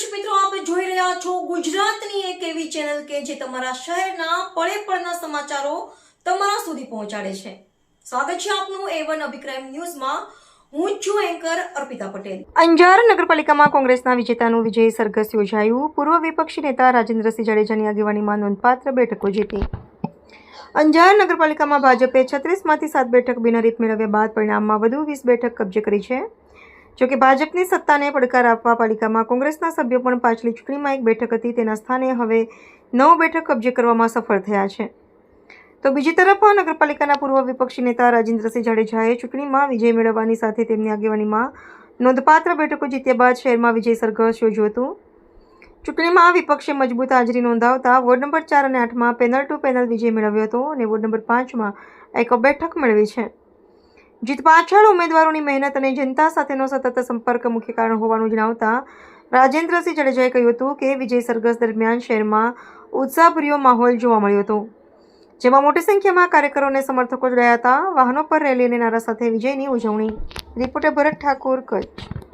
દર્શક મિત્રો, આપ જોઈ રહ્યા છો ગુજરાતની એક એવી ચેનલ કે જે તમારા શહેરના પળે પળના સમાચારો તમારા સુધી પહોંચાડે છે. સ્વાગત છે આપનું A1 અભિક્રાઇમ ન્યૂઝમાં. હું છું એન્કર અર્પિતા પટેલ. અંજાર નગરપાલિકામાં કોંગ્રેસના વિજેતાનું વિજય સરઘસ યોજાયું. પૂર્વ વિપક્ષી નેતા રાજેન્દ્રસિંહ જાડેજાની આગેવાનીમાં નોંધપાત્ર બેઠકો જીતી. અંજાર નગરપાલિકામાં ભાજપે 36માંથી 7 બેઠક બિનહરીફ મેળવ્યા બાદ પરિણામમાં વધુ 20 બેઠક કબજે કરી છે. જોકે ભાજપની સત્તાને પડકાર આપવા પાલિકામાં કોંગ્રેસના સભ્યો પણ પાછલી ચૂંટણીમાં એક બેઠક હતી તેના સ્થાને હવે 9 બેઠક કબજે કરવામાં સફળ થયા છે. તો બીજી તરફ નગરપાલિકાના પૂર્વ વિપક્ષી નેતા રાજેન્દ્રસિંહ જાડેજાએ ચૂંટણીમાં વિજય મેળવવાની સાથે તેમની આગેવાનીમાં નોંધપાત્ર બેઠકો જીત્યા બાદ શહેરમાં વિજય સરઘસ યોજ્યું હતું. ચૂંટણીમાં વિપક્ષે મજબૂત હાજરી નોંધાવતા વોર્ડ નંબર 4 અને 8માં પેનલ ટુ પેનલ વિજય મેળવ્યો હતો અને વોર્ડ નંબર 5માં એક બેઠક મેળવી છે. જીત પાછળ ઉમેદવારોની મહેનત અને જનતા સાથેનો સતત સંપર્ક મુખ્ય કારણ હોવાનું જણાવતા રાજેન્દ્રસિંહ જાડેજાએ કહ્યું હતું કે વિજય સરઘસ દરમિયાન શહેરમાં ઉત્સાહભર્યો માહોલ જોવા મળ્યો હતો, જેમાં મોટી સંખ્યામાં કાર્યકરો અને સમર્થકો જોડાયા હતા. વાહનો પર રેલી અને નારા સાથે વિજયની ઉજવણી. રિપોર્ટર ભરત ઠાકોર, કચ્છ.